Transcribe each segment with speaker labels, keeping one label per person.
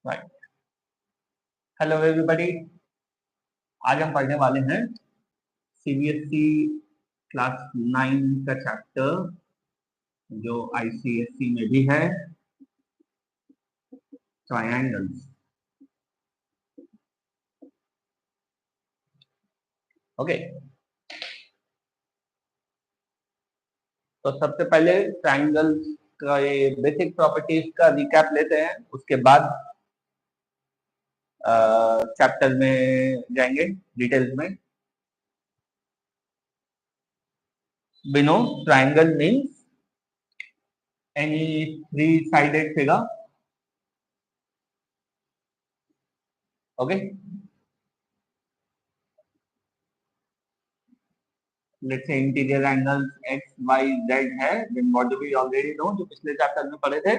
Speaker 1: Right. Hello everybody, आज हम पढ़ने वाले हैं सीबीएसई क्लास 9 का चैप्टर जो आईसीएसई में भी है, ट्रायंगल्स। ओके, तो सबसे पहले ट्रायंगल्स का ये बेसिक प्रॉपर्टीज का रिकैप लेते हैं, उसके बाद चैप्टर में जाएंगे डिटेल्स में। We know triangle means any three-sided figure. Okay. Let's say interior angles x, y, z है, then what do we already know, जो पिछले चैप्टर में पढ़े थे।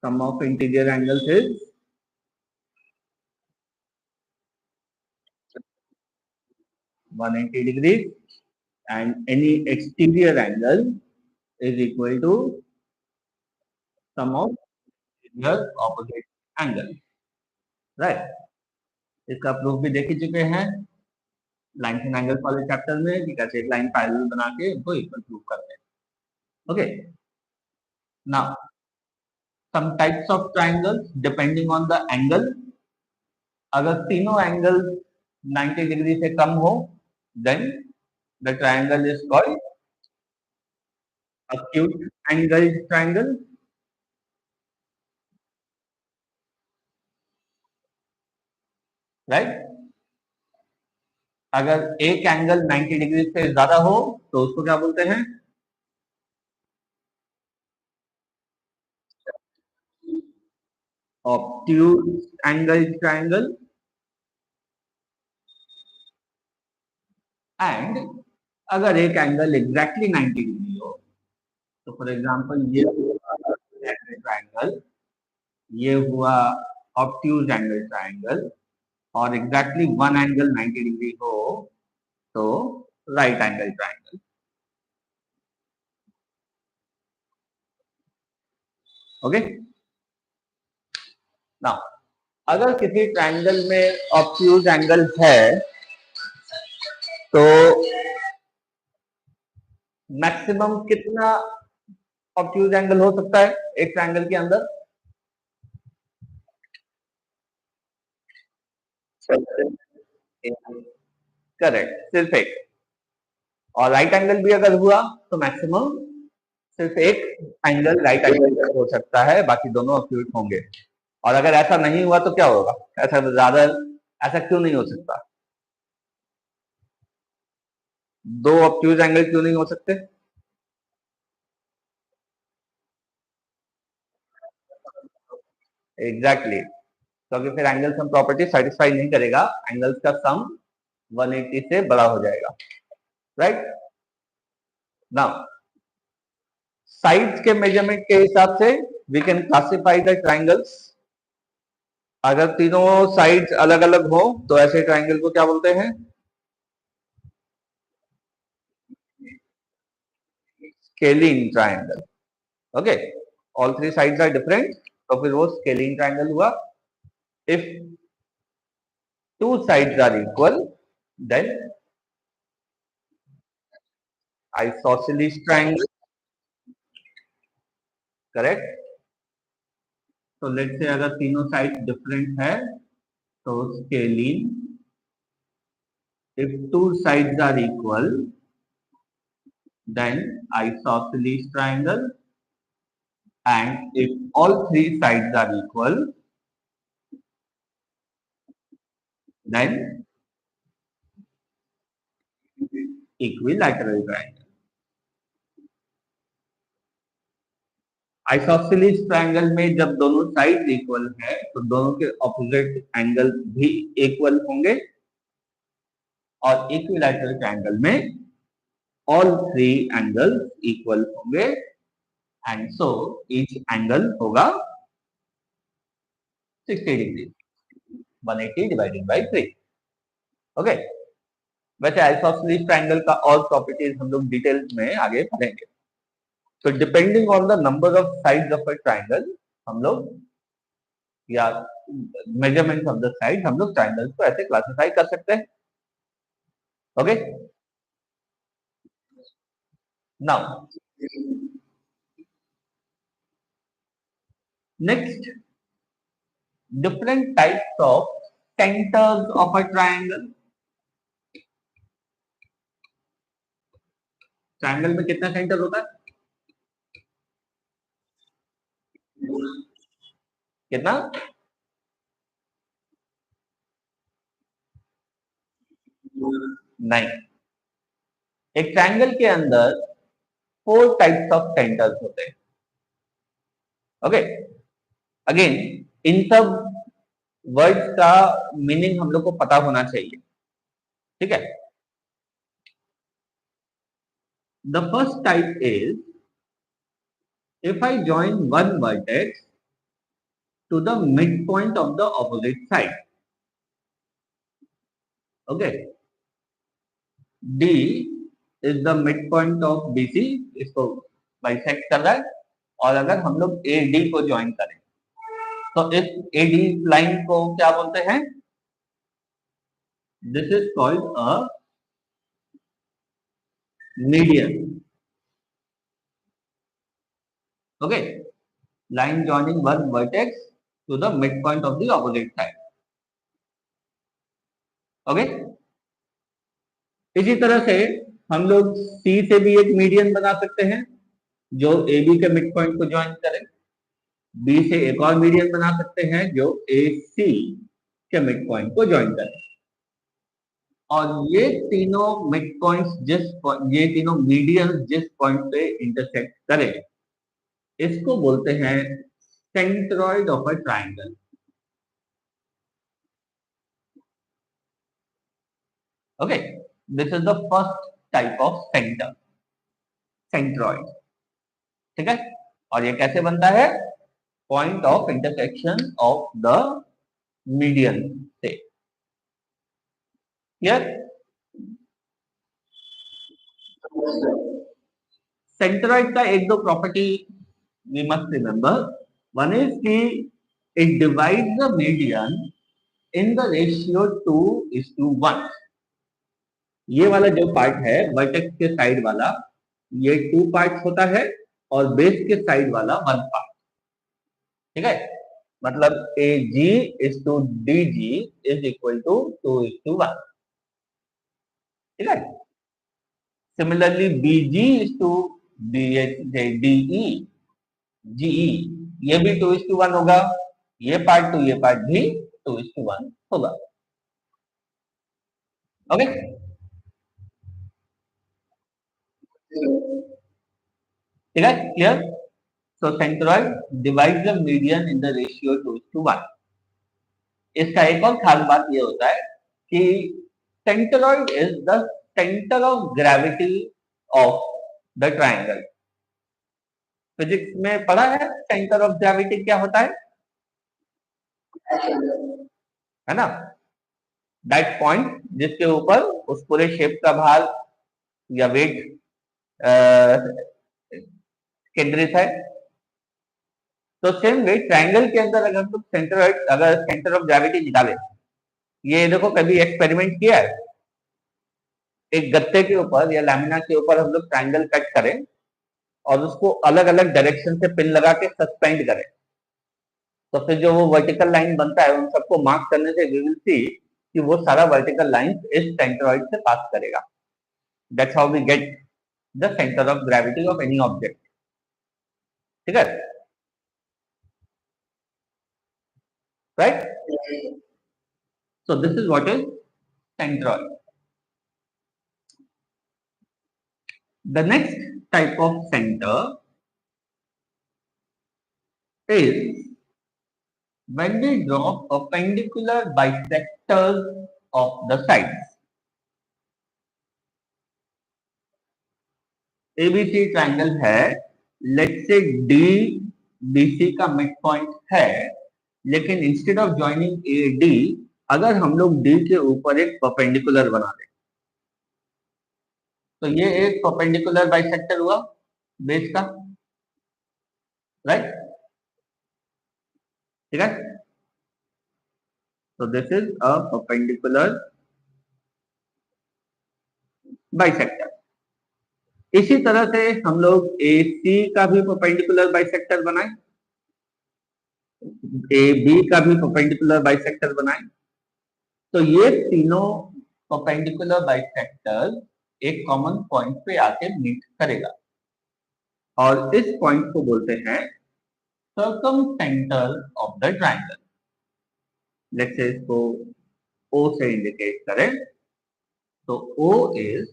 Speaker 1: Sum of interior angles is 180 degrees and any exterior angle is equal to sum of interior opposite angle, right? इसका proof भी देख ही चुके हैं लाइन एंड एंगल्स वाले चैप्टर में कि कैसे एक लाइन पैरेलल बना के उनको इक्वल प्रूफ करते हैं। Okay, now some types of triangles depending on the angle. अगर तीनों एंगल 90 डिग्री से कम हो then the triangle is called acute angle triangle. Right? अगर एक एंगल 90 डिग्री से ज्यादा हो तो उसको क्या बोलते हैं? Obtuse angle triangle. एंड अगर एक एंगल एग्जैक्टली 90 डिग्री हो तो फॉर एग्जांपल ये ट्रायंगल, ये हुआ ऑब्ट्यूज एंगल ट्रायंगल, और एग्जैक्टली वन एंगल 90 डिग्री हो तो right angle triangle. Okay, now अगर किसी ट्रायंगल में ऑब्ट्यूज एंगल है तो मैक्सिमम कितना ऑब्ट्यूज एंगल हो सकता है एक ट्रायंगल के अंदर? करेक्ट, सिर्फ एक। और राइट एंगल भी अगर हुआ तो मैक्सिमम सिर्फ एक एंगल राइट एंगल हो सकता है, बाकी दोनों ऑब्ट्यूज होंगे। और अगर ऐसा नहीं हुआ तो क्या होगा? ऐसा ज्यादा, ऐसा क्यों नहीं हो सकता? दो ऑब्ट्यूज एंगल क्यों नहीं हो सकते? एग्जैक्टली, क्योंकि फिर एंगल सम प्रॉपर्टी सेटिस्फाई नहीं करेगा, एंगल्स का सम 180 से बड़ा हो जाएगा। राइट, नाउ साइड्स के मेजरमेंट के हिसाब से we can classify the triangles. अगर तीनों साइड्स अलग अलग हो तो ऐसे ट्रायंगल को क्या बोलते हैं? Scalene triangle. Okay, all three sides are different तो फिर वो स्केलिंग ट्रायंगल हुआ। If two sides are equal then isosceles triangle. Correct, तो लेट्स से अगर तीनों साइड डिफरेंट है तो scalene. If two sides are equal then isosceles triangle, and if all three sides are equal then equilateral triangle. Isosceles triangle में जब दोनों side equal है तो दोनों के ऑपोजिट एंगल भी इक्वल होंगे, और इक्विलैटरल ट्रायंगल में ऑल थ्री एंगल्स इक्वल होंगे, एंड सो ईच एंगल होगा 60 डिग्री, 180 डिवाइडेड बाय 3। ओके, वैसे आइसोसेलेस ट्रायंगल का और प्रॉपर्टीज हम लोग डिटेल्स में आगे पढ़ेंगे। तो depending on the number of sides of a triangle हम लोग या मेजरमेंट ऑफ द साइड हम लोग ट्राइंगल्स को ऐसे क्लासिफाई कर सकते हैं. Okay, now next, different types of centers of a triangle. Triangle में कितना सेंटर होता है? कितना? 9. एक ट्रायंगल के अंदर 4 टाइप्स ऑफ सेंटर्स होते हैं. ओके, अगेन इन सब वर्ड्स का मीनिंग हम लोग को पता होना चाहिए. ठीक है. The first type is if I join one vertex to the midpoint of the opposite side. Okay, D is the midpoint of BC, इसको बाइसेक्ट कर रहा है. और अगर हम लोग AD को ज्वाइन करें तो इस AD लाइन को क्या बोलते हैं? This is called a median. Okay, line joining one vertex to the midpoint of the opposite side. Okay, इसी तरह से हम लोग C से भी एक मीडियन बना सकते हैं जो AB के मिड पॉइंट को ज्वाइन करे. B से एक और मीडियन बना सकते हैं जो AC के मिड पॉइंट को ज्वाइन करे. और ये तीनों मिड पॉइंट्स ये तीनों मीडियन जिस पॉइंट पे इंटरसेक्ट करे इसको बोलते हैं centroid of a triangle. Okay, this is the first type of center, centroid. ठीक है. और ये कैसे बनता है? Point of intersection of the median से. क्लियर? सेंट्रॉइड का एक दो property we must remember. One is कि it divides the median in the ratio 2:1. ये वाला जो पार्ट है वर्टेक्स के साइड वाला ये 2 पार्ट्स होता है और बेस के साइड वाला 1 पार्ट. ठीक है. मतलब AG is to DG is equal to 2:1. ठीक है. Similarly BG is to DE, GE ये भी 2:1 होगा. ये पार्ट टू ये पार्ट भी 2:1 होगा. ओके, ठीक है. Clear? So centroid divide the median in the ratio 2:1. इसका एक और खास बात ये होता है कि centroid is the centre of gravity of the triangle. Physics में पढ़ा है सेंटर ऑफ ग्रेविटी क्या होता है ना? दैट पॉइंट जिसके ऊपर उस पूरे शेप का भार या वेट केंद्रित है. तो सेम वे ट्रायंगल के अंदर अगर हम सेंटर ऑफ ग्रेविटी निकाले, ये देखो कभी एक्सपेरिमेंट किया है? एक गत्ते के ऊपर या लैमिना के ऊपर हम लोग ट्रायंगल कट करें और उसको अलग अलग डायरेक्शन से पिन लगा के सस्पेंड करें, तो फिर जो वो वर्टिकल लाइन बनता है उन सबको मार्क करने से वी विल सी कि वो सारा वर्टिकल लाइन इस सेंट्रॉइड से पास करेगा. That's how we get the centre of gravity of any object. ठीक है, right? So this is what is centroid. The next type of center is when we draw perpendicular bisectors of the sides. ABC triangle है, let's say DBC का mid point है, लेकिन instead of joining AD अगर हम लोग D के ऊपर एक परपेंडिकुलर बना दें तो ये एक परपेंडिकुलर बाइसेक्टर हुआ बेस का. राइट, ठीक है। तो this is a perpendicular bisector. इसी तरह से हम लोग ए सी का भी परपेंडिकुलर बाइसेक्टर बनाए, ए बी का भी परपेंडिकुलर बाइसेक्टर बनाए। तो ये तीनों परपेंडिकुलर बाइसेक्टर एक कॉमन पॉइंट पे आके मीट करेगा और इस पॉइंट को बोलते हैं circumcentre of the triangle. Let's say इसको O से इंडिकेट करें, तो O इज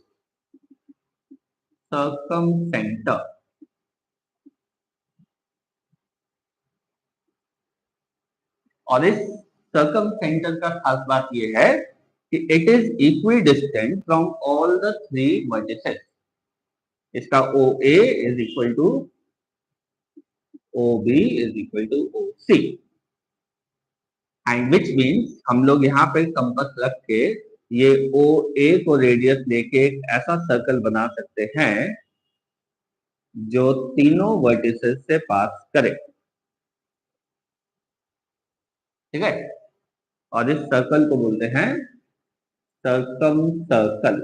Speaker 1: circumcentre। और इस circumcentre का खास बात यह है कि it is equidistant from all the three vertices. इसका OA is equal to OB is equal to OC, and which means हम लोग यहाँ पे कंपास रख के ये OA को रेडियस लेके एक ऐसा सर्कल बना सकते हैं जो तीनों वर्टिसेस से पास करे, ठीक है। और इस सर्कल को बोलते हैं सर्कम सर्कल।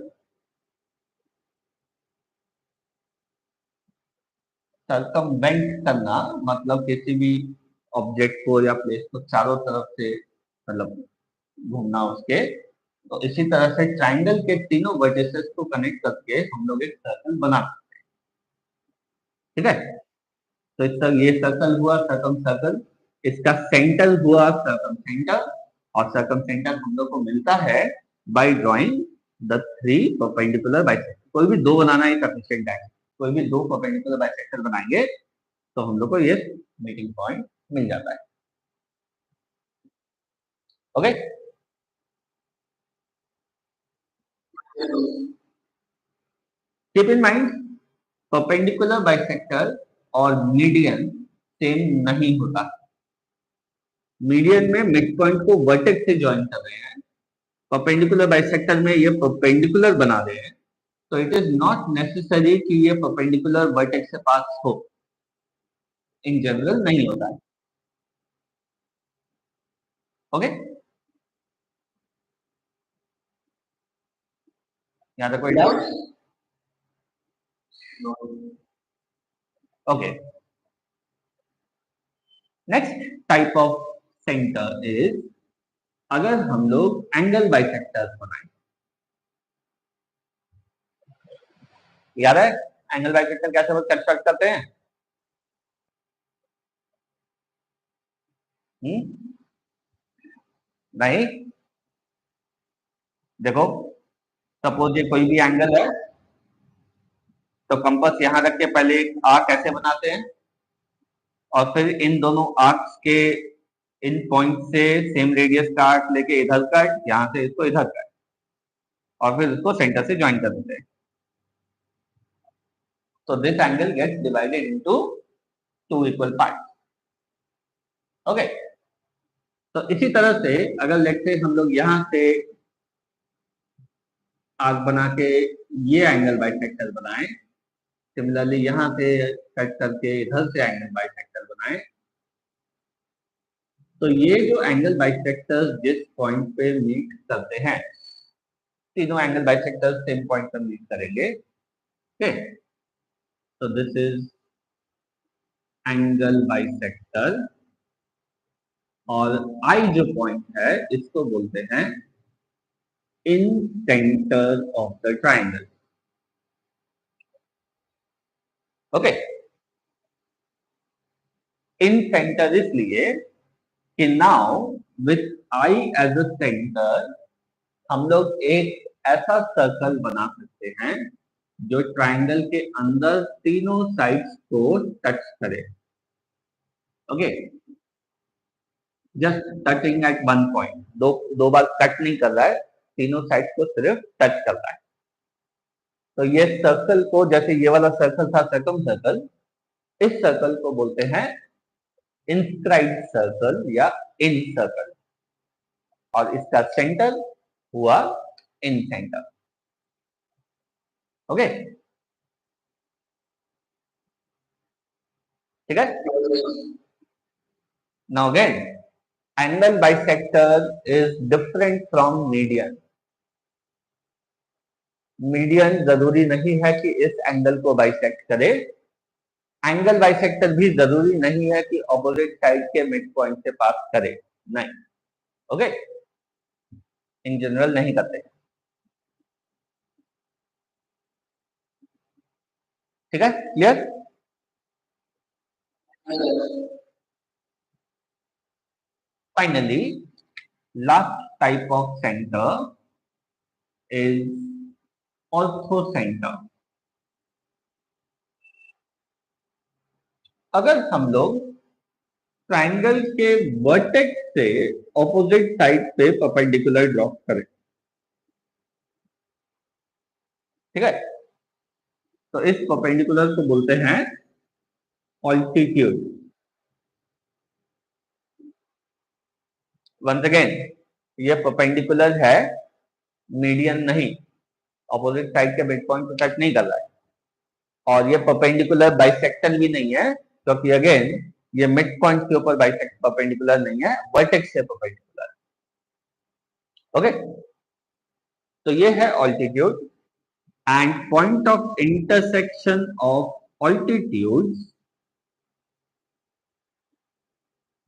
Speaker 1: सर्कमवेंट करना मतलब किसी भी ऑब्जेक्ट को या प्लेस को चारों तरफ से मतलब घूमना उसके। तो इसी तरह से ट्राइंगल के तीनों वर्टिसेस को कनेक्ट करके हम लोग एक सर्कल बना, ठीक है। तो इसका ये सर्कल हुआ सर्कम सर्कल, इसका सेंटर हुआ सर्कम सेंटर, और सर्कम सेंटर हम लोग को मिलता है by drawing the three perpendicular bisector. कोई भी दो बनाना ही सफिशिएंट है, कोई भी दो परपेंडिकुलर बाइसेक्टर बनाएंगे तो हम लोग को ये मीटिंग पॉइंट मिल जाता है। Okay, keep in mind perpendicular bisector और मीडियन सेम नहीं होता। मीडियन में मिड पॉइंट को वर्टेक्स से ज्वाइन कर रहे हैं, परपेंडिकुलर बाइसेक्टर में ये परपेंडिकुलर बना रहे हैं, तो इट इज नॉट नेसेसरी कि ये परपेंडिकुलर वर्टेक्स से पास हो, इन जनरल नहीं होता है। ओके, यहाँ तक कोई doubt? Okay, next type of centre is अगर हम लोग एंगल बाइसेक्टर बनाए। याद है एंगल बाइसेक्टर कैसे कंस्ट्रक्ट करते हैं? नहीं, देखो सपोज ये कोई भी एंगल है, तो कंपास यहां रख के पहले एक आर्क ऐसे बनाते हैं और फिर इन दोनों आर्क्स के इन पॉइंट से सेम रेडियस का आर्क लेके इधर कट, यहां से इसको इधर कट, और फिर इसको सेंटर से ज्वाइन कर देते हैं। तो this angle gets divided into two equal part. Okay, तो इसी तरह से अगर लेट्स से हम लोग यहां से आर्क बना के ये एंगल बाइसेक्टर बनाए, सिमिलरली यहां से कट करके इधर से एंगल बाइसेक्टर बनाए, तो ये जो एंगल बाइसेक्टर जिस पॉइंट पे मीट करते हैं, तीनों एंगल बाइसेक्टर सेम पॉइंट पर मीट करेंगे, ओके। तो दिस इज एंगल बाइसेक्टर, और आई जो पॉइंट है इसको बोलते हैं incentre of the triangle. Okay, incentre इसलिए कि now with I as a centre हम लोग एक ऐसा सर्कल बना सकते हैं जो ट्राइंगल के अंदर तीनों साइड्स को टच करे। Okay, just touching at one point, दो बार कट नहीं कर रहा है, तीनों साइड को सिर्फ टच कर रहा है। तो ये सर्कल को, जैसे ये वाला सर्कल था सर्कम सर्कल, इस सर्कल को बोलते हैं इंस्क्राइब्ड सर्कल या इन सर्कल, और इसका सेंटर हुआ इन सेंटर। ओके, ठीक है. Now again, angle bisector is different from median. Median जरूरी नहीं है कि इस एंगल को बाइसेक्ट करे. एंगल बाइसेक्टर भी जरूरी नहीं है कि ऑपोजिट साइड के मिड पॉइंट से पास करे. नहीं. ओके. इन जनरल नहीं करते. ठीक है. Clear. Finally, last type of centre is orthocentre. अगर हम लोग ट्रायंगल के वर्टेक्स से ऑपोजिट साइड पे परपेंडिकुलर ड्रॉ करें. ठीक है. तो इस परपेंडिकुलर को बोलते हैं ऑल्टीट्यूड. वंस अगेन, ये परपेंडिकुलर है, मीडियन नहीं. ऑपोजिट साइड के मिड पॉइंट को टच नहीं कर रहा है. और ये परपेंडिकुलर बाइसेक्टर भी नहीं है, क्योंकि अगेन ये मिड पॉइंट के ऊपर बाइसेक्ट परपेंडिकुलर नहीं है, वर्टेक्स से परपेंडिकुलर. ओके. तो ये है altitude. And point of intersection of altitude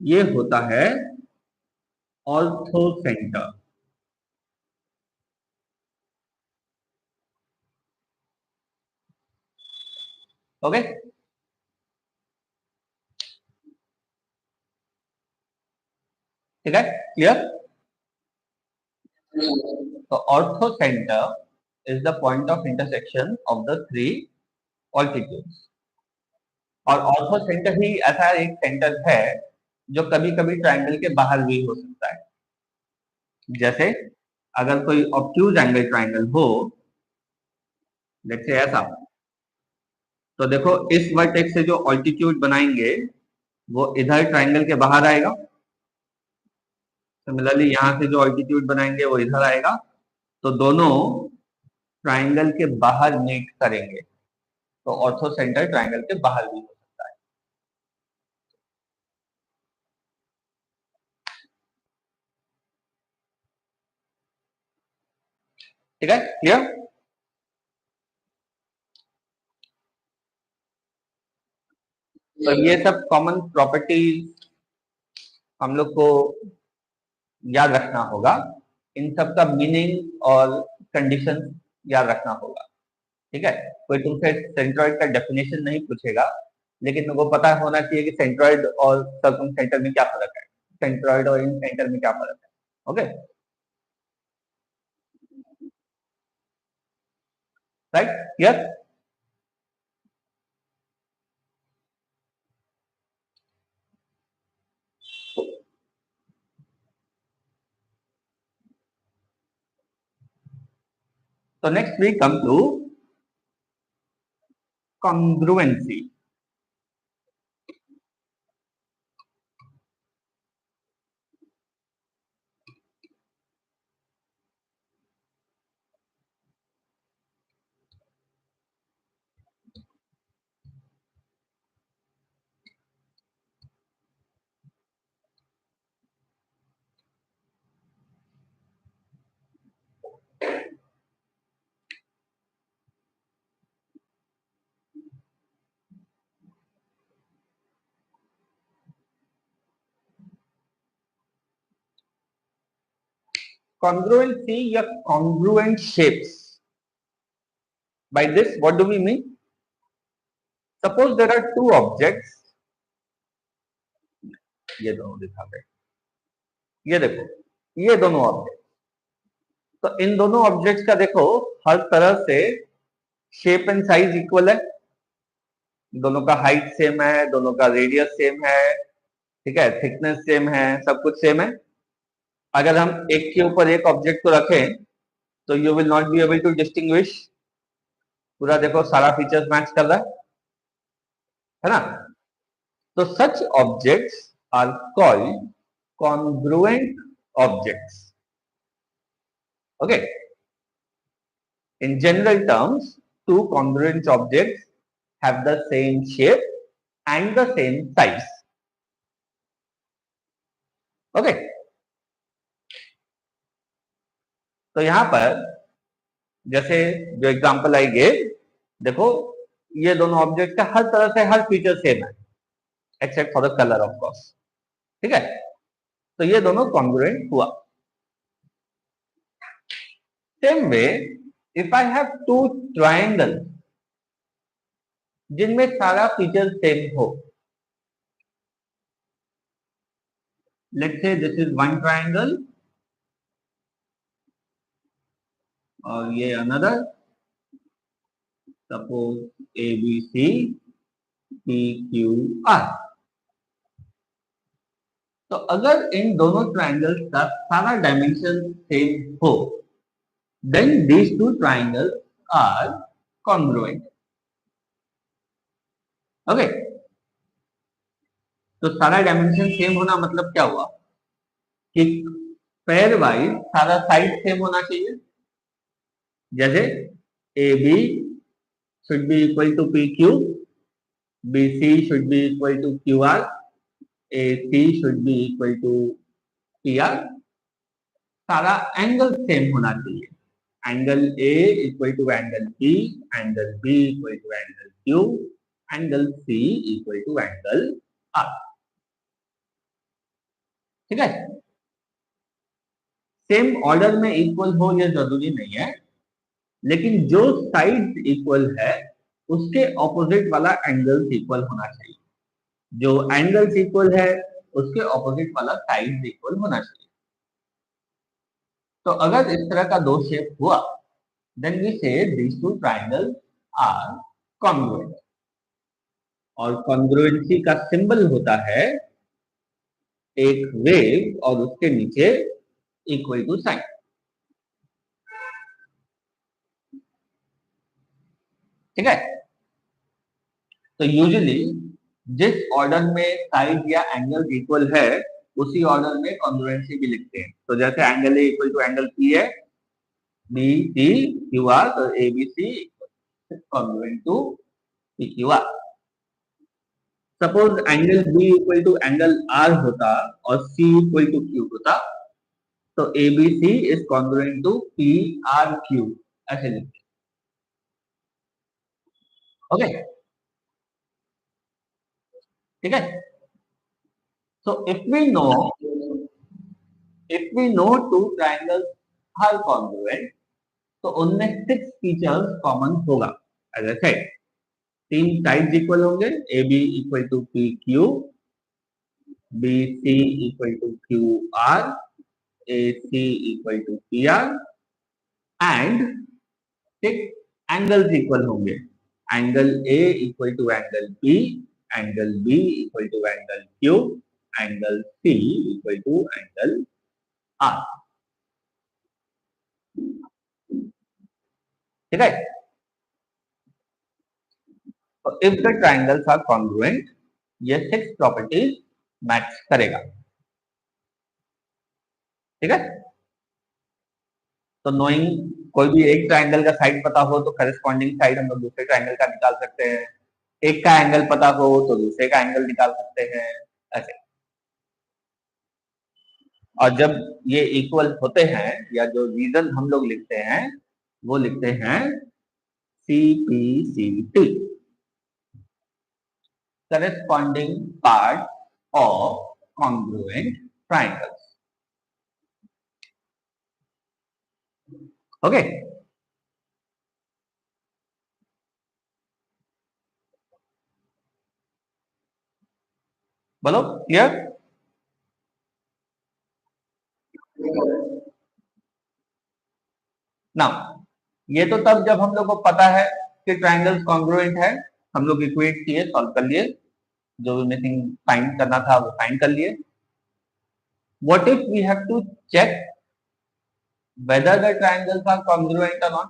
Speaker 1: ये होता है ऑर्थोसेंटर. ओके. ठीक है. क्लियर. तो orthocentre is the point of intersection of the three altitudes. और ऑर्थोसेंटर ही ऐसा एक सेंटर है जो कभी कभी ट्रायंगल के बाहर भी हो सकता है. जैसे अगर कोई ऑब्ट्यूज एंगल ट्रायंगल हो, जैसे ऐसा, तो देखो इस वर्टेक्स से जो ऑल्टीट्यूड बनाएंगे वो इधर ट्रायंगल के बाहर आएगा. सिमिलरली यहां से जो ऑल्टीट्यूड बनाएंगे वो इधर आएगा. तो दोनों ट्रायंगल के बाहर मीट करेंगे. तो ऑर्थोसेंटर ट्रायंगल के बाहर भी हो सकता है. ठीक है. क्लियर. तो ये सब कॉमन प्रॉपर्टीज हम लोग को याद रखना होगा. इन सब का मीनिंग और कंडीशन याद रखना होगा. ठीक है. कोई तुमसे सेंट्रॉइड का डेफिनेशन नहीं पूछेगा, लेकिन तुमको पता होना चाहिए कि सेंट्रॉइड और सर्कमसेंटर में क्या फर्क है, सेंट्रॉइड और इनसेंटर में क्या फर्क है. Okay. Right. Clear. So next we come to congruency. Congruency या congruent shapes. By this, what do we mean? Suppose there are two objects. ये दोनों दिखाते हैं. ये देखो, ये दोनों ऑब्जेक्ट. तो इन दोनों ऑब्जेक्ट्स का देखो हर तरह से शेप एंड साइज इक्वल है. दोनों का हाइट सेम है, दोनों का रेडियस सेम है. ठीक है. थिकनेस सेम है, सब कुछ सेम है. अगर हम एक के ऊपर एक ऑब्जेक्ट को रखें तो you will not be able to distinguish. पूरा देखो सारा फीचर्स मैच कर रहा है ना. तो such objects are called congruent objects. Okay. In general terms, two congruent objects have the same shape and the same size. Okay, तो यहां पर जैसे जो एग्जांपल आई गेव, देखो ये दोनों ऑब्जेक्ट का हर तरह से हर फीचर सेम है except for the colour of course, ठीक है। तो ये दोनों कॉन्ग्रुएंट हुआ। Same way if I have two triangle जिनमें सारा फीचर सेम हो, let's say this is one triangle और ये another, suppose A B C P Q R. तो अगर इन दोनों ट्रायंगल्स का सारा डायमेंशन सेम हो, then these two triangles are congruent. Okay, तो सारा डायमेंशन सेम होना मतलब क्या हुआ कि पेयर वाइज सारा साइड सेम होना चाहिए। जैसे A B should be equal to P Q, B C should be equal to Q R, A C should be equal to P R. सारा एंगल सेम होना चाहिए। Angle A equal to angle B, angle B equal to angle Q, angle C equal to angle R, ठीक है। Same order में equal हो यह जरूरी नहीं है, लेकिन जो साइड इक्वल है उसके ऑपोजिट वाला एंगल इक्वल होना चाहिए। जो एंगल्स इक्वल है उसके ऑपोजिट वाला साइड इक्वल होना चाहिए। तो अगर इस तरह का दो शेप हुआ, then we say these two triangles are congruent। और कॉन्ग्रुएंसी का सिंबल होता है एक वेव और उसके नीचे इक्वल टू साइन, ठीक है। तो यूजुअली जिस ऑर्डर में साइड या एंगल इक्वल है उसी ऑर्डर में कॉन्ग्रुएंसी भी लिखते हैं। तो जैसे angle A equal to angle P है, बी सी क्यू आर, तो A B C congruent to P Q R. Suppose angle B equal to angle R होता और सी इक्वल टू क्यू होता, तो A B C is congruent to P R Q, ऐसे लिखते हैं। Okay, ठीक है। So if we know two triangles are congruent, तो उनमें 6 फीचर्स कॉमन होगा। As I said, 3 sides equal होंगे, A B equal to P Q, B C equal to Q R, A C equal to P R, and 6 angles equal होंगे। Angle A equal to angle B, angle B equal to angle Q, angle C equal to angle R, ठीक है। तो if the triangles are congruent, ये 6 properties match करेगा, ठीक है। तो knowing कोई भी एक ट्रायंगल का साइड पता हो तो करस्पॉन्डिंग साइड हम लोग दूसरे ट्रायंगल का निकाल सकते हैं। एक का एंगल पता हो तो दूसरे का एंगल निकाल सकते हैं, ऐसे। और जब ये इक्वल होते हैं या जो रीजन हम लोग लिखते हैं वो लिखते हैं CPCT, corresponding part of congruent triangles। Okay, बोलो क्लियर। नाउ ये तो तब जब हम लोग को पता है कि ट्रायंगल्स कॉन्ग्रुएंट है, हम लोग इक्वेट किए, सॉल्व कर लिए, जो भी मिसिंग फाइंड करना था वो फाइंड कर लिए। What if we have to check whether the triangles are congruent or not?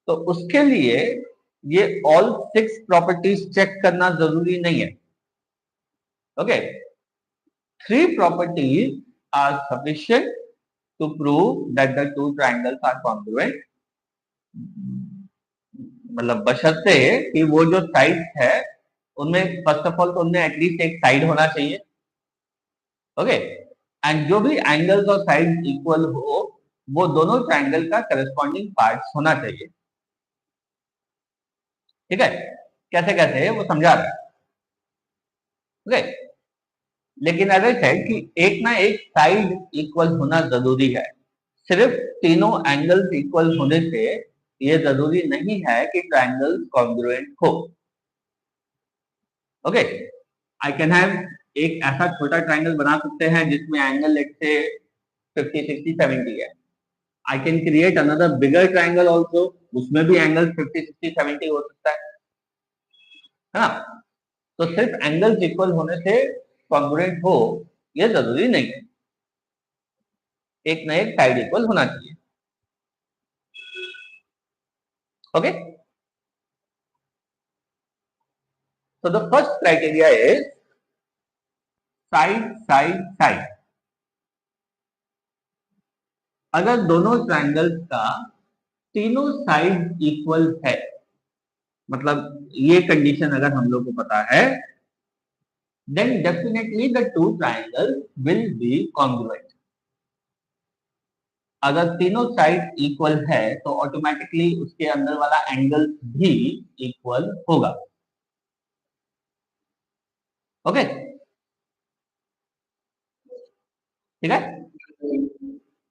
Speaker 1: तो उसके लिए ये all 6 प्रॉपर्टीज चेक करना जरूरी नहीं है। Okay, 3 properties are sufficient to prove that the two triangles are congruent। मतलब बशर्ते कि वो जो साइड है उनमें फर्स्ट ऑफ ऑल तो उनमें एटलीस्ट एक साइड होना चाहिए, ओके। एंड जो भी एंगल्स और साइड इक्वल हो वो दोनों ट्रायंगल का करस्पॉन्डिंग पार्ट्स होना चाहिए, ठीक है। कैसे कैसे वो समझा रहा है, ओके। लेकिन एज आई सेड कि एक ना एक साइड इक्वल होना जरूरी है। सिर्फ तीनों एंगल्स इक्वल होने से ये जरूरी नहीं है कि ट्रायंगल कॉन्ग्रुएंट हो, ओके। आई कैन हैव एक ऐसा छोटा ट्रायंगल बना सकते हैं जिसमें एंगल लेट से 50, 60, 70 है। I can create another bigger triangle also, उसमें भी एंगल 50, 60, 70 हो सकता है ना। तो सिर्फ एंगल्स इक्वल होने से कॉन्ग्रुएंट हो ये जरूरी नहीं है, एक ना एक साइड इक्वल होना चाहिए, okay. So the first criteria is side, side, side. अगर दोनों ट्रायंगल्स का तीनों साइड इक्वल है, मतलब ये कंडीशन अगर हम लोग को पता है, then definitely the two triangles will be congruent. अगर तीनों साइड इक्वल है तो ऑटोमेटिकली उसके अंदर वाला एंगल भी इक्वल होगा, ओके, ठीक है।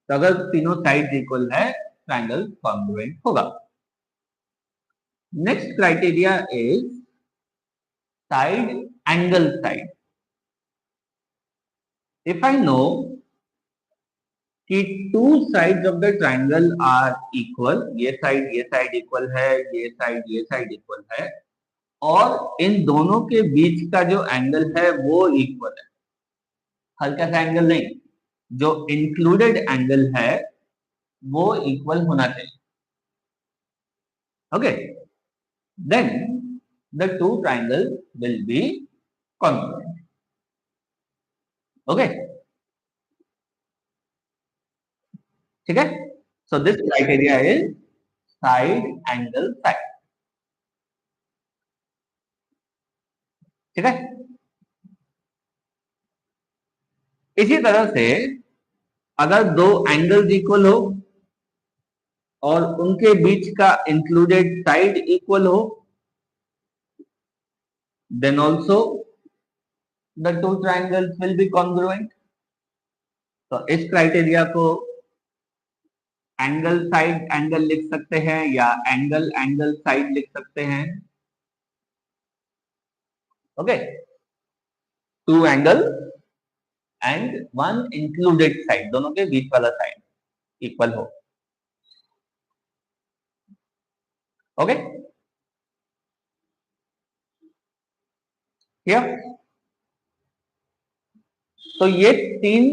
Speaker 1: तो अगर तीनों साइड इक्वल है ट्रायंगल कॉन्ग्रुएंट होगा। Next criteria is side angle side. If I know कि two sides of the triangle are equal, ये साइड इक्वल है, ये साइड इक्वल है, और इन दोनों के बीच का जो एंगल है वो इक्वल है, हल्का सा एंगल नहीं, जो इंक्लूडेड एंगल है वो इक्वल होना चाहिए, okay, then the two triangle will be congruent, okay, ठीक है। So this criteria is side angle side, ठीक है। इसी तरह से अगर दो एंगल्स इक्वल हो और उनके बीच का इंक्लूडेड साइड इक्वल हो, then also the two triangles will be congruent. तो इस क्राइटेरिया को एंगल साइड एंगल लिख सकते हैं या एंगल एंगल साइड लिख सकते हैं, okay. Two angle and one included side, दोनों के बीच वाला साइड इक्वल हो, ओके, ठीक। तो ये तीन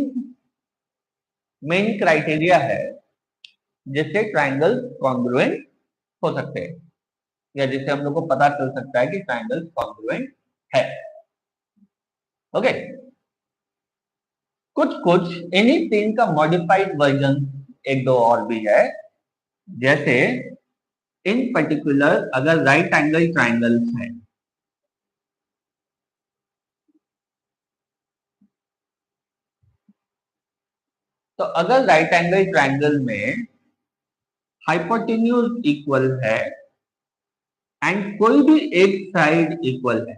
Speaker 1: मेन क्राइटेरिया है जिससे ट्रायंगल कॉन्ग्रुएंट हो सकते हैं, या जिससे हम लोग को पता चल सकता है कि ट्रायंगल कॉन्ग्रुएंट है, ओके। कुछ कुछ इन्हीं तीन का मॉडिफाइड वर्जन एक दो और भी है, जैसे इन पर्टिकुलर अगर राइट एंगल ट्रायंगल्स है, तो अगर राइट एंगल ट्रायंगल में हाइपोटेन्यूज इक्वल है एंड कोई भी एक साइड इक्वल है,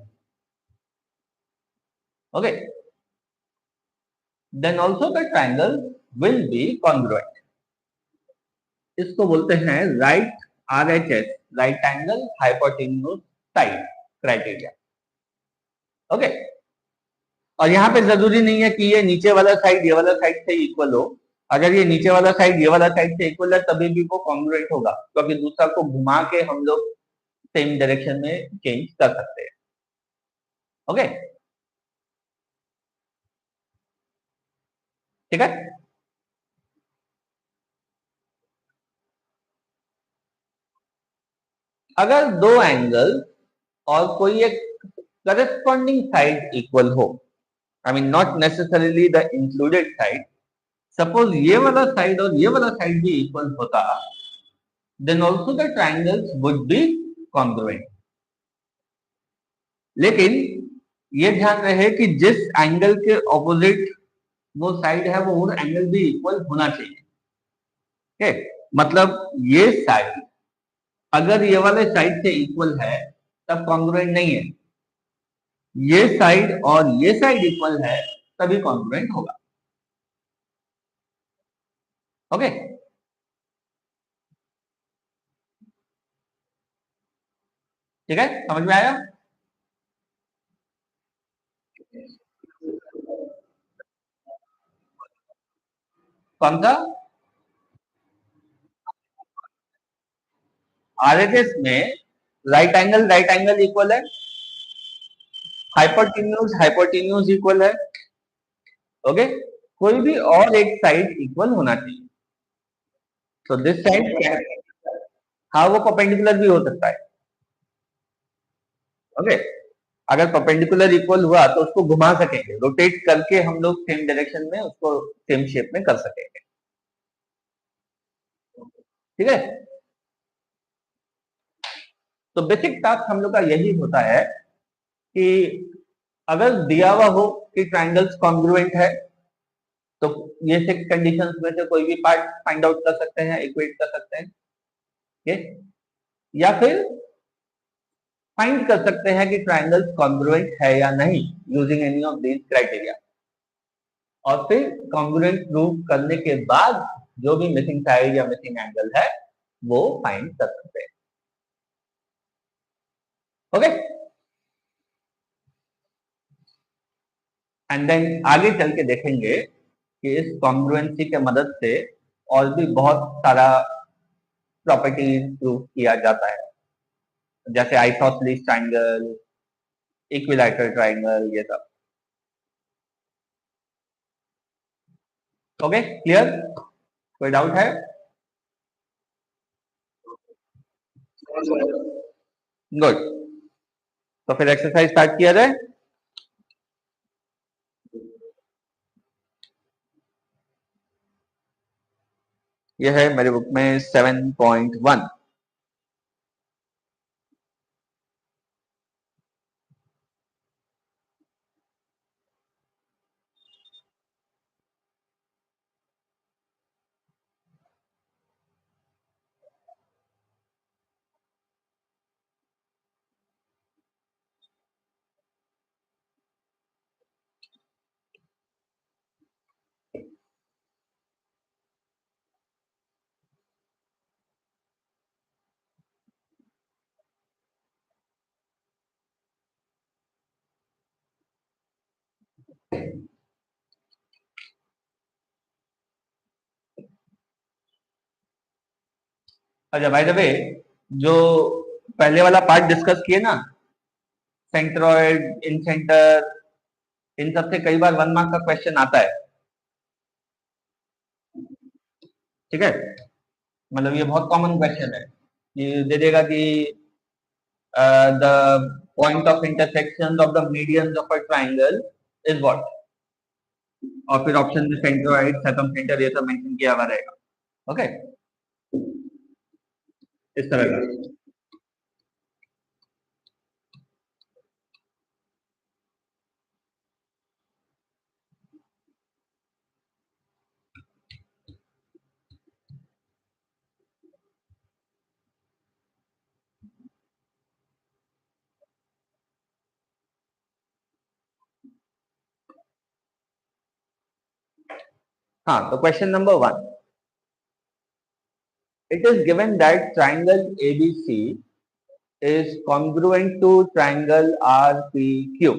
Speaker 1: okay, then also the triangle will be congruent. इसको बोलते हैं right RHS, right angle hypotenuse side criteria, okay. और यहाँ पे जरूरी नहीं है कि ये नीचे वाला साइड ये वाला साइड से इक्वल हो, अगर ये नीचे वाला साइड ये वाला साइड से इक्वल है तभी भी वो कॉन्ग्रुएंट होगा, क्योंकि दूसरा को घुमा के हम लोग सेम डायरेक्शन में चेंज कर सकते हैं, ओके, ठीक है। अगर दो एंगल और कोई एक करस्पॉन्डिंग साइड इक्वल हो, I mean not necessarily the included side, suppose ये वाला साइड और ये वाला साइड भी इक्वल होता, then also the triangles would be congruent, लेकिन ये ध्यान रहे कि जिस एंगल के ऑपोजिट वो साइड है वो एंगल भी इक्वल होना चाहिए। ठीक, मतलब ये साइड अगर ये वाले साइड से इक्वल है तब कॉन्ग्रुएंट नहीं है, ये साइड और ये साइड इक्वल है तभी कॉन्ग्रुएंट होगा। ओके, ठीक है, समझ में आया? कौन सा? आरएचएस में राइट एंगल इक्वल है, हाइपोटेन्यूज हाइपोटेन्यूज इक्वल है। ओके, कोई भी और एक साइड इक्वल होना चाहिए। तो दिस साइड, हाँ वो परपेंडिकुलर भी हो सकता है। ओके, अगर परपेंडिकुलर इक्वल हुआ तो उसको घुमा सकेंगे, रोटेट करके हम लोग सेम डायरेक्शन में उसको सेम शेप में कर सकेंगे। ठीक है, तो बेसिक टास्क हम लोग का यही होता है कि अगर दिया हुआ हो कि ट्राइंगल्स कॉन्ग्रुएंट है तो ये सिक्स कंडीशंस में से कोई भी पार्ट फाइंड आउट कर सकते हैं, इक्वेट कर सकते हैं। ठीक, या फिर फाइंड कर सकते हैं कि ट्राइंगल्स कॉन्ग्रुएंट है या नहीं using any of these criteria, और फिर कॉन्ग्रुएंट प्रूव करने के बाद जो भी मिसिंग साइड या मिसिंग एंगल है वो फाइंड कर सकते हैं। ओके, एंड देन आगे चल के देखेंगे कि इस कॉन्ग्रुएंसी के मदद से और भी बहुत सारा प्रॉपर्टीज प्रूव किया जाता है, जैसे आइसोसेलेस ट्राइंगल, इक्विलैटरल ट्राइंगल, ये सब। Okay, clear? कोई डाउट है? गुड, तो फिर एक्सरसाइज स्टार्ट किया जाए। यह है मेरे बुक में 7.1। अच्छा, बाय द वे, जो पहले वाला पार्ट डिस्कस किए ना, सेंट्रॉइड, इनसेंटर, इन सब से कई बार 1 मार्क का क्वेश्चन आता है। ठीक है, मतलब ये बहुत कॉमन क्वेश्चन है। ये दे देगा कि the point of intersection of the medians of a triangle is what, और फिर ऑप्शन में सेंट्रोइड, सर्कमसेंटर, ये सब मेंशन किया हुआ रहेगा। ओके, इस तरह का। हाँ, तो question number 1, it is given that triangle ABC is congruent to triangle RPQ.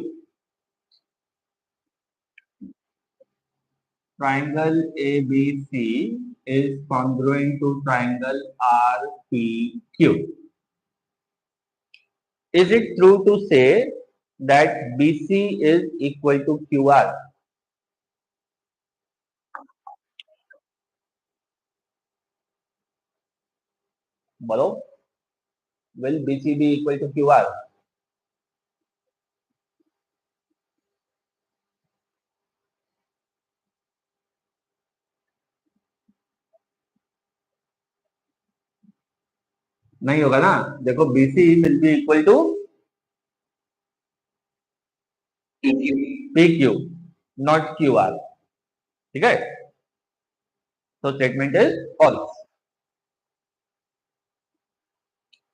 Speaker 1: Triangle ABC is congruent to triangle RPQ. Is it true to say that BC is equal to QR? बोलो, will BC be equal to QR? नहीं होगा ना। देखो, BC will be equal to P Q, not Q R. ठीक है, तो statement is false.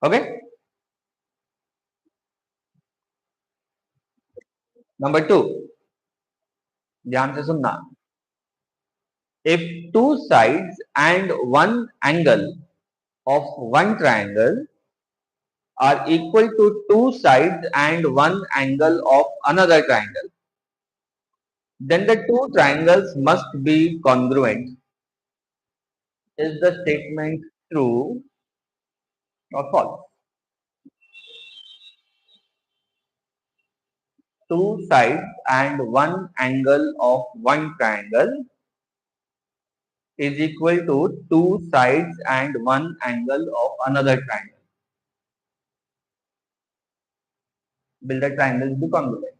Speaker 1: Okay, number 2, ध्यान से सुनना। If two sides and one angle of one triangle are equal to two sides and one angle of another triangle, then the two triangles must be congruent. Is the statement true or false? Two sides and one angle of one triangle is equal to two sides and one angle of another triangle. Will the triangles be congruent?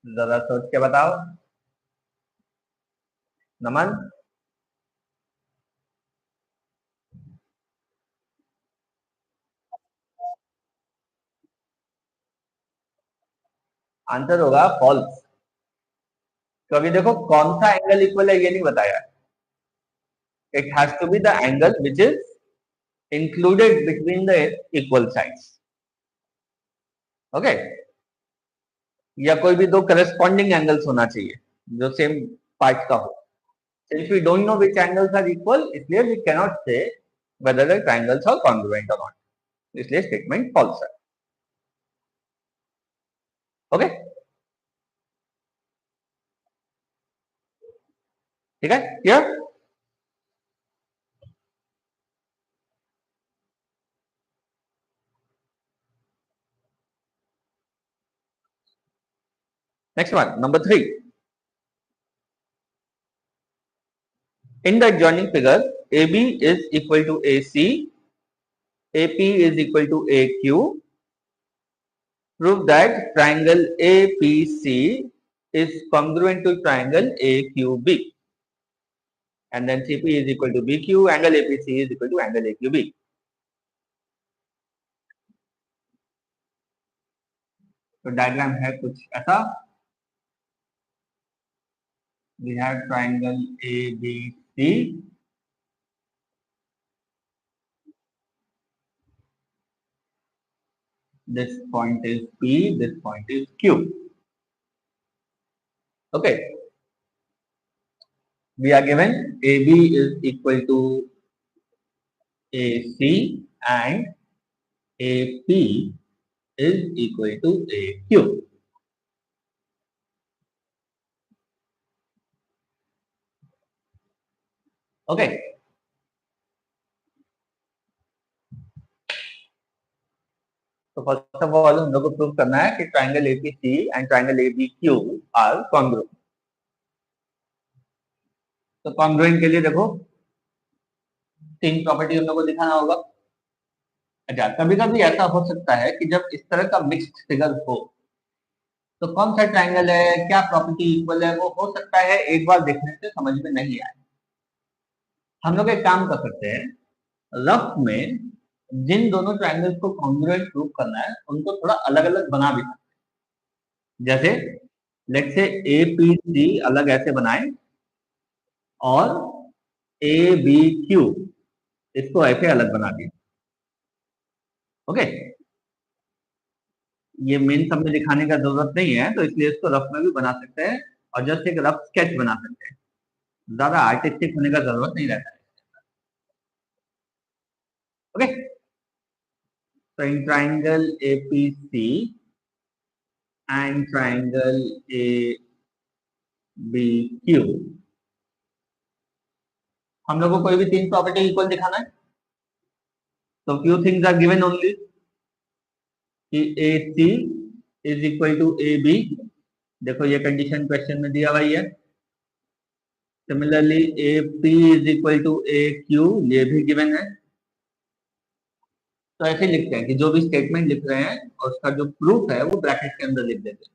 Speaker 1: जरा सोच के बताओ। नमन, answer होगा false. क्योंकि देखो कौन सा angle equal है ये नहीं बताया। It has to be the angle which is included between the equal sides. Okay, या कोई भी दो corresponding angles होना चाहिए जो same part का हो। So if we don't know which angles are equal, इसलिए we cannot say whether the triangles are congruent or not. इसलिए statement false है। Okay, ठीक है, clear? Next one, number 3. In the adjoining figure, AB is equal to AC, AP is equal to AQ. Prove that triangle APC is congruent to triangle AQB. And then CP is equal to BQ, angle APC is equal to angle AQB. तो diagram है कुछ ऐसा। We have triangle ABC. This point is P, this point is Q. Okay. We are given AB is equal to AC and AP is equal to AQ. Okay. तो first of all हम लोग को prove करना है कि triangle APC and triangle ABQ are congruent. तो congruent के लिए देखो 3 प्रॉपर्टी हम लोग को दिखाना होगा। अच्छा, कभी कभी ऐसा हो सकता है कि जब इस तरह का मिक्स्ड फिगर हो तो कौन सा ट्रायंगल है, क्या प्रॉपर्टी इक्वल है, वो हो सकता है एक बार देखने से समझ में नहीं आए। हम लोग एक काम कर सकते हैं, रफ में जिन दोनों ट्रायंगल्स को कॉन्ग्रुएंट प्रूव करना है उनको थोड़ा अलग अलग बना भी सकते हैं। जैसे लेट्स से एपीसी अलग ऐसे बनाए और ए बी क्यू इसको ऐसे अलग बना दिए। ओके, ये मेन सब में दिखाने का जरूरत नहीं है तो इसलिए इसको रफ में भी बना सकते हैं और जस्ट एक रफ स्केच बना सकते हैं, ज्यादा आर्टिस्टिक होने का जरूरत नहीं रहता है। ओके, तो in triangle A P C and triangle A B Q हम लोग को कोई भी 3 प्रॉपर्टी इक्वल दिखाना है। तो few things are given only कि A C is equal to A B, देखो ये कंडीशन क्वेश्चन में दिया हुआ है। Similarly A P is equal to A Q, ये भी गिवन है। तो ऐसे लिखते हैं कि जो भी स्टेटमेंट लिख रहे हैं और उसका जो प्रूफ है वो ब्रैकेट के अंदर लिख देते हैं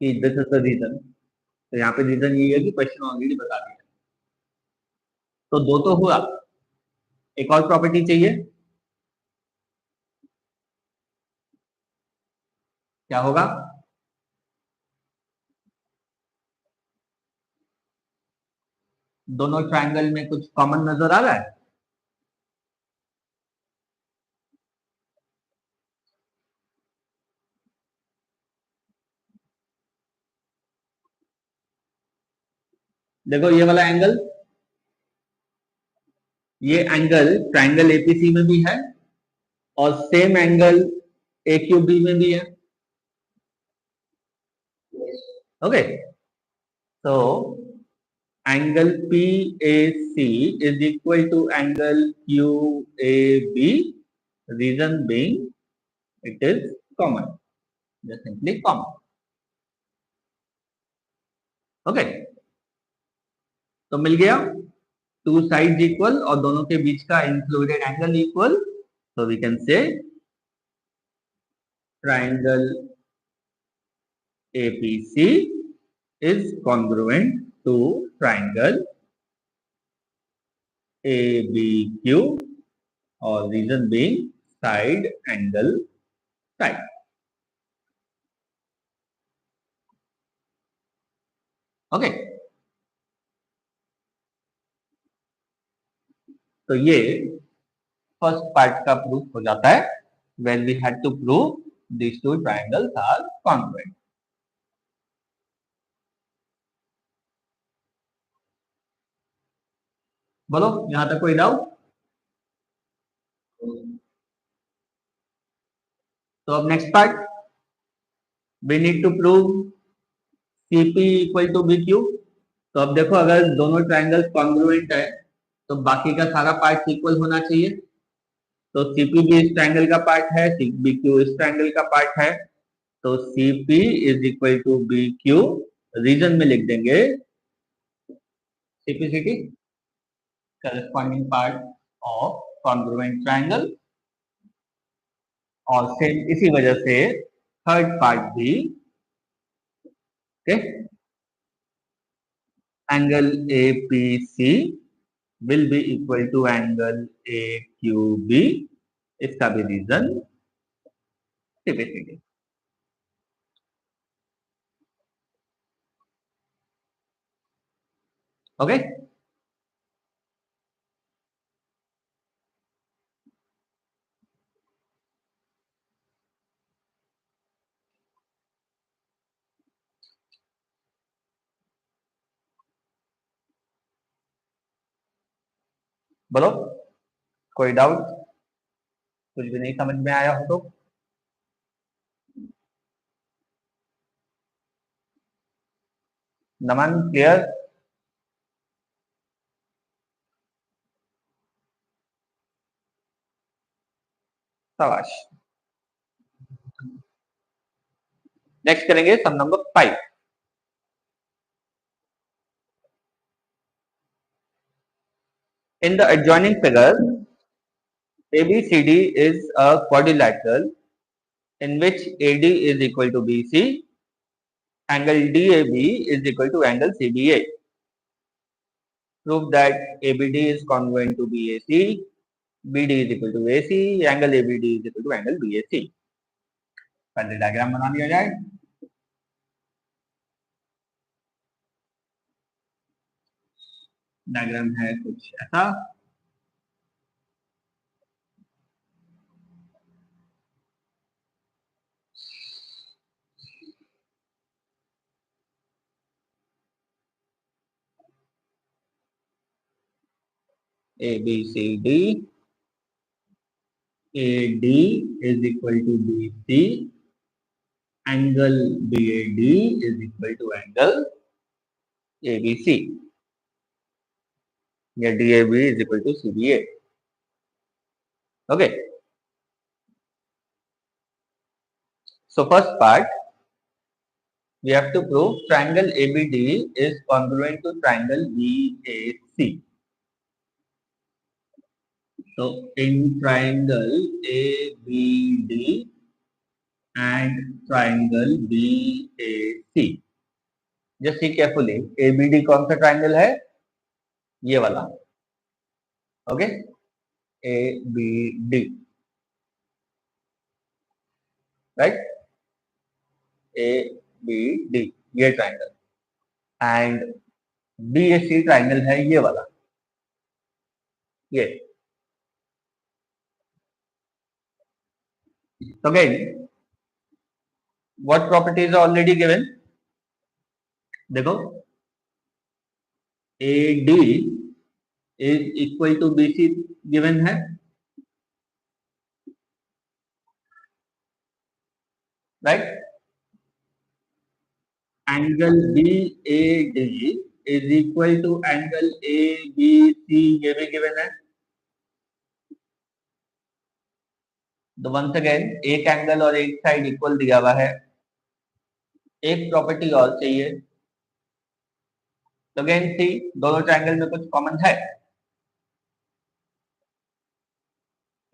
Speaker 1: कि दिस इज द रीजन। तो यहाँ पे रीजन ये है कि क्वेश्चन ऑलरेडी बता दिया। तो दो तो हुआ, एक और प्रॉपर्टी चाहिए, क्या होगा? दोनों ट्रायंगल में कुछ कॉमन नजर आ रहा है? देखो ये वाला एंगल, ये एंगल ट्रायंगल एपीसी में भी है और सेम एंगल AQB में भी है। ओके, तो angle PAC is equal to angle QAB, reason being it is common, just simply common. Okay, तो मिल गया, टू साइड्स इक्वल और दोनों के बीच का included angle equal, so we can say triangle APC is congruent to triangle ABQ, or reason being side angle side. Okay, तो ये first part का proof हो जाता है, when we had to prove these two triangles are congruent. बोलो यहां तक कोई डाउट? तो अब next part, we need to prove CP equal to BQ. तो अब देखो, अगर दोनों ट्रायंगल्स कॉन्ग्रुएंट है तो बाकी का सारा पार्ट इक्वल होना चाहिए। तो CP भी इस ट्रायंगल का पार्ट है, BQ इस ट्रायंगल का पार्ट है, तो CP is equal to BQ, reason में लिख देंगे CPCT, corresponding part of congruent triangle, और सेम इसी वजह से थर्ड पार्ट भी, angle APC will be equal to angle AQB, इसका भी रीजन CPCT। ओके, बोलो कोई डाउट, कुछ भी नहीं समझ में आया हो तो? नमन क्लियर? शाबाश। नेक्स्ट करेंगे सम number 5। In the adjoining figure, ABCD is a quadrilateral in which AD is equal to BC, angle DAB is equal to angle CBA. Prove that ABD is congruent to BAC, BD is equal to AC, angle ABD is equal to angle BAC. पहले diagram बना लिया जाए। Diagram है कुछ ऐसा, ABCD, AD is equal to BC, angle BAD is equal to angle ABC, या DAB is equal to CBA. Okay. So first part, we have to prove triangle ABD is congruent to triangle BAC. So in triangle ABD and triangle BAC, just see carefully, ABD कौन सा triangle है? ये वाला, okay, A B D, right, A B D, ये triangle, and B A C triangle है ये वाला, ये। तो again what properties are already given, देखो A D is equal to B C given है, right, angle B A D is equal to angle A B C, ये भी given है। तो वंस अगेन एक एंगल और एक साइड इक्वल दिया हुआ है, एक प्रॉपर्टी और चाहिए। तो अगेन सी, दोनों ट्रायंगल में कुछ कॉमन है,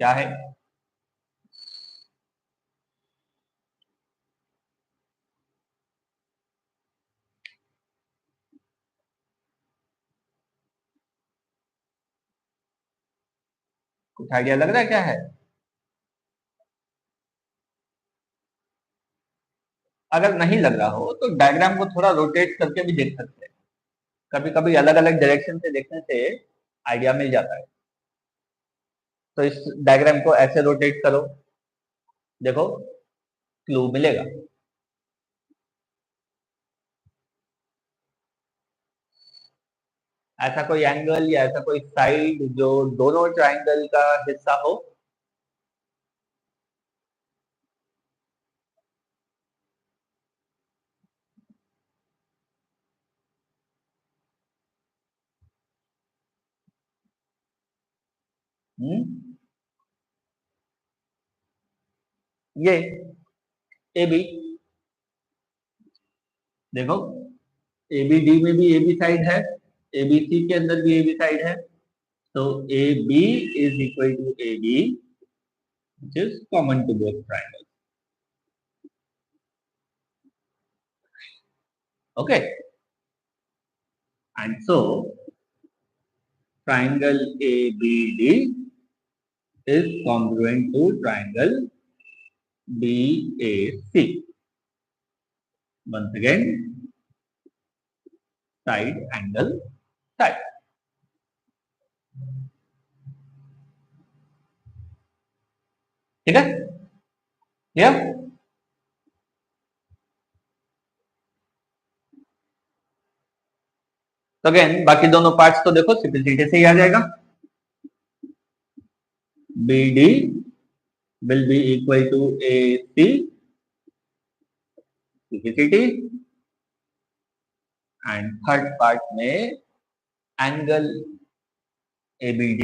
Speaker 1: क्या है? कुछ आइडिया लग रहा है क्या है? अगर नहीं लग रहा हो तो डायग्राम को थोड़ा रोटेट करके भी देख सकते हैं, कभी कभी अलग अलग डायरेक्शन से देखने से आइडिया मिल जाता है। तो इस डायग्राम को ऐसे रोटेट करो, देखो क्लू मिलेगा। ऐसा कोई एंगल या ऐसा कोई साइड जो दोनों ट्रायंगल का हिस्सा हो। ये ए बी, देखो ए बी डी में भी ए बी साइड है, ए बी सी के अंदर भी ए बी साइड है, तो A B is equal to A B which is common to both triangles. Okay, and so triangle ABD is congruent to triangle BAC. Once again, side angle side. ठीक है, clear? तो again बाकी दोनों parts तो देखो simplicity से ही आ जाएगा। BD will be equal to AC, simplicity, and third part में angle ABD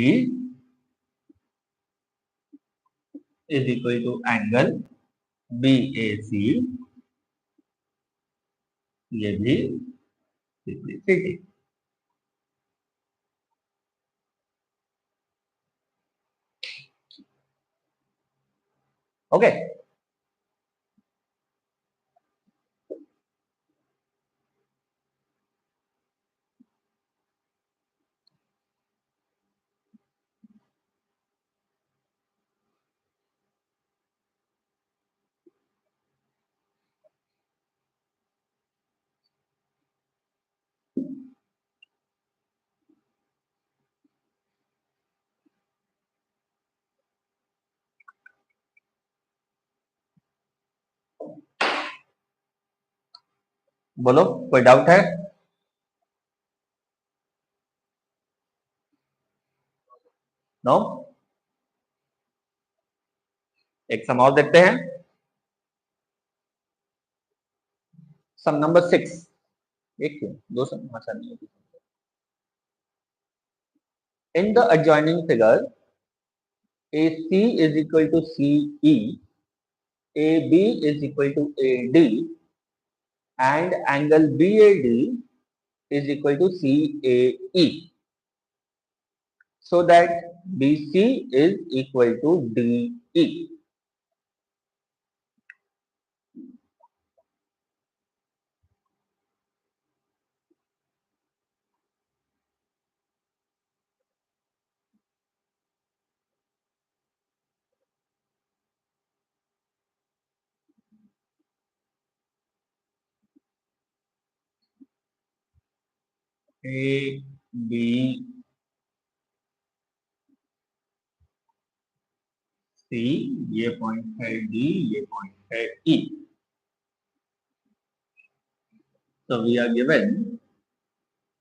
Speaker 1: is equal to angle BAC, ये भी सिंपलिसिटी। ओके, बोलो कोई डाउट है? नो? एक सम और देखते हैं, सम नंबर 6। एक क्यों, दो सम आसान नहीं होगी। In the adjoining figure AC is equal to CE, AB is equal to AD, and angle BAD is equal to CAE, so that BC is equal to DE. A B C, ये point है D, ये point है E. So we are given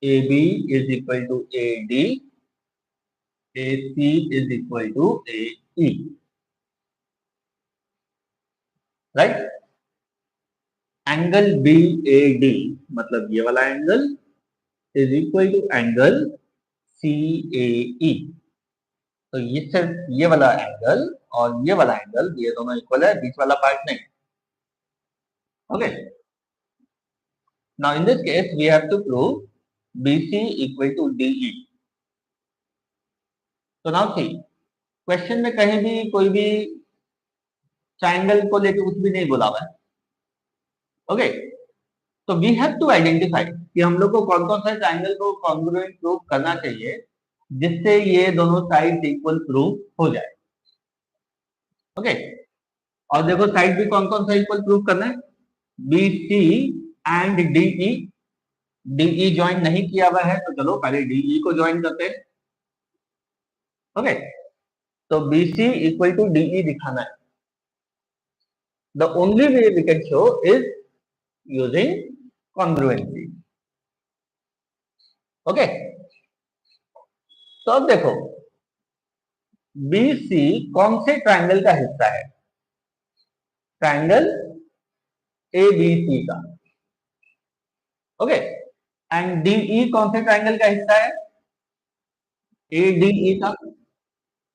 Speaker 1: AB is equal to AD, AC is equal to AE, right? Angle BAD मतलब ये वाला angle is equal to angle CAE। तो ये सिर्फ ये वाला एंगल और ये वाला एंगल ये दोनों इक्वल है, बीच वाला पार्ट नहीं। Okay, now in this case we have to prove BC equal to DE। तो नाउ सी, क्वेश्चन में कहीं भी कोई भी ट्राइंगल को लेकर कुछ भी नहीं बोला हुआ है। ओके, तो वी हैव टू आइडेंटिफाई कि हम लोग को कौन कौन सा ट्राइंगल को कॉन्ग्रुएंट प्रूव करना चाहिए जिससे ये दोनों साइड इक्वल प्रूव हो जाए। ओके, और देखो साइड भी कौन कौन सा इक्वल प्रूव करना है, B C and D E. D E join नहीं किया हुआ है तो चलो पहले डीई को ज्वाइन करते हैं। ओके, तो B C equal to D E दिखाना है। The only way we can show is using congruency. Okay, तो अब देखो बी सी कौन से ट्राइंगल का हिस्सा है, ट्राइंगल ए बी सी का। ओके, एंड डीई कौन से ट्राइंगल का हिस्सा है, ए डीई का।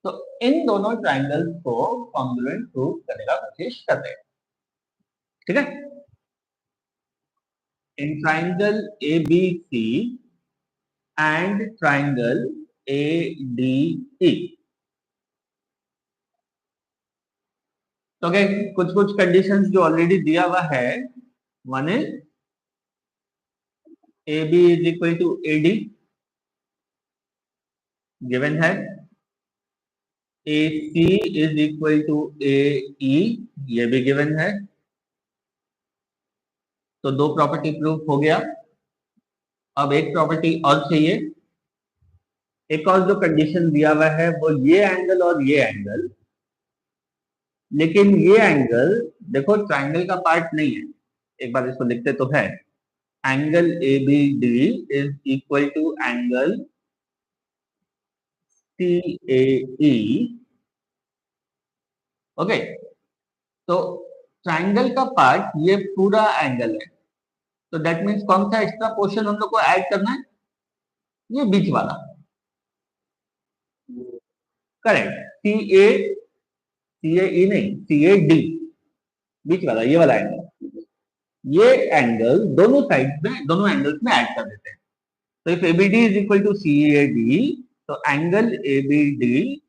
Speaker 1: तो इन दोनों ट्राइंगल्स को कॉन्ग्रुएंट प्रूव करने का कोशिश करते हैं। ठीक है, in triangle A B C and triangle A D E. तो अगेन कुछ कुछ कंडीशंस जो ऑलरेडी दिया हुआ है, one is A B is equal to A D given है, A C is equal to A E ये भी गिवन है। तो दो प्रॉपर्टी प्रूफ हो गया। अब एक प्रॉपर्टी और चाहिए, एक और जो कंडीशन दिया हुआ है वो ये एंगल और ये एंगल, लेकिन ये एंगल देखो ट्राइंगल का पार्ट नहीं है। एक बार इसको लिखते तो है, angle A B D is equal to angle C A E. Okay, तो ट्राइंगल का पार्ट ये पूरा एंगल है, तो दैट मीन्स कौन सा एक्स्ट्रा पोर्शन हम लोग को ऐड करना है, ये बीच वाला। करेक्ट, सी ए ई नहीं, सी ए डी, बीच वाला ये वाला एंगल। ये एंगल दोनों साइड में, दोनों एंगल्स में ऐड कर देते हैं। तो if ABD is equal to C A D, तो angle A B D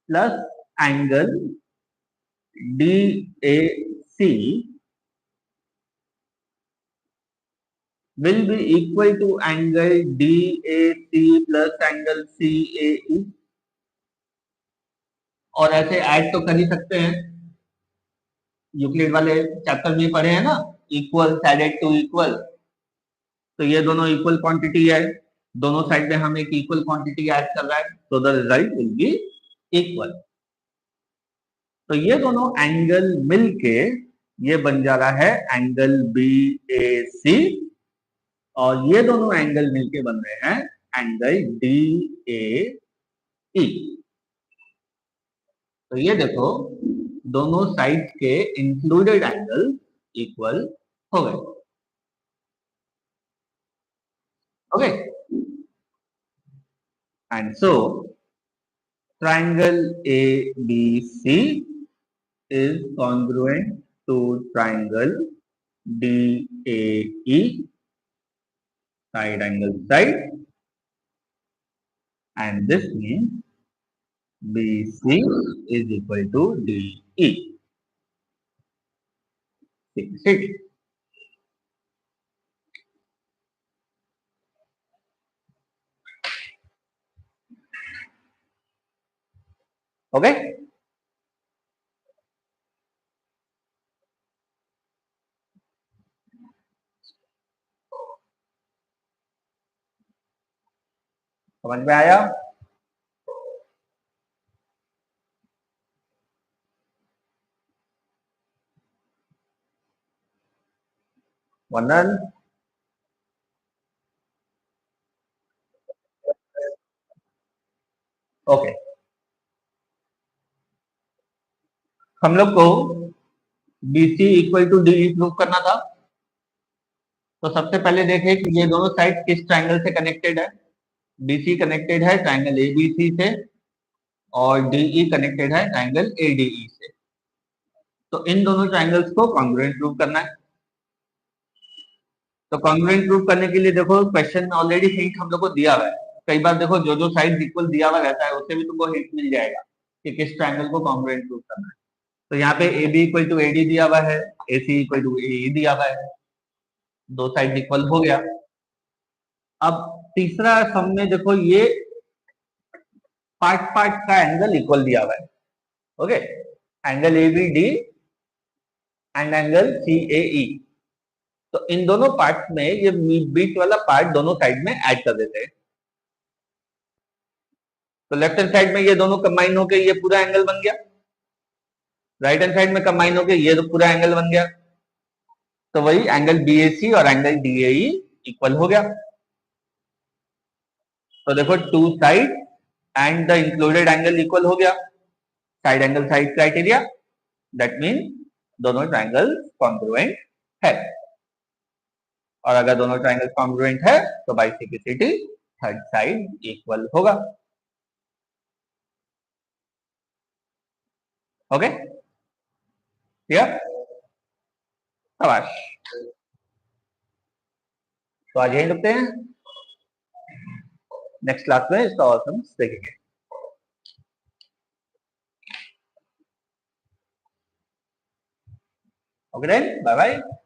Speaker 1: plus angle D A C will be equal to angle DAC plus angle CAE। और ऐसे ऐड तो कर ही सकते हैं, यूक्लिड वाले चैप्टर में पढ़े हैं ना, इक्वल एडेड टू इक्वल। तो ये दोनों इक्वल क्वांटिटी है, दोनों साइड में हम एक इक्वल क्वांटिटी ऐड कर रहा है, तो the result will be equal. तो ये दोनों एंगल मिलके ये बन जा रहा है एंगल बी ए सी, और ये दोनों एंगल मिलके बन रहे हैं एंगल डी ए ई। तो ये देखो दोनों साइड के इंक्लूडेड एंगल इक्वल हो गए। Okay, and so triangle A B C is congruent to triangle DAE, side angle side, and this means BC is equal to DE. ठीक, ओके। समझ में आया? वंदन, ओके। हम लोग को BC equal to D prove करना था। तो सबसे पहले देखें कि ये दोनों साइड किस ट्राइंगल से कनेक्टेड है। BC कनेक्टेड है ट्राइंगल ABC से और DE कनेक्टेड है ट्राइंगल ADE से। तो इन दोनों ट्राइंगल्स को कॉन्ग्रुएंट प्रूव करना है। तो कॉन्ग्रुएंट प्रूव करने के लिए देखो क्वेश्चन में ऑलरेडी हिंट हम लोग को दिया हुआ है। कई बार देखो जो जो साइड इक्वल दिया हुआ रहता है उससे भी तुमको हिंट मिल जाएगा कि किस ट्राइंगल को कॉन्ग्रुएंट प्रूव करना है। तो यहाँ पे AB इक्वल टू AD दिया हुआ है, AC इक्वल टू AE दिया हुआ है, दो साइड इक्वल हो गया। अब तीसरा सम में देखो ये पार्ट पार्ट का एंगल इक्वल दिया हुआ है। Okay, angle ABD and angle CAE। तो इन दोनों पार्ट में ये बीच वाला पार्ट दोनों साइड में ऐड कर देते हैं। तो लेफ्ट हैंड साइड में ये दोनों कंबाइन होकर ये पूरा एंगल बन गया, राइट हैंड साइड में कंबाइन होकर ये तो पूरा एंगल बन गया। तो वही एंगल BAC और एंगल DAE इक्वल हो गया। तो देखो two side and the included angle equal हो गया, side angle side criteria, that mean दोनों ट्राइंगल कॉन्ग्रुएंट है। और अगर दोनों ट्राइंगल कॉन्ग्रुएंट है तो by simplicity third side equal होगा। Okay, clear? शाबाश। तो आज यही रुकते हैं, नेक्स्ट क्लास में इसका और हम देखेंगे। Okay then, bye bye.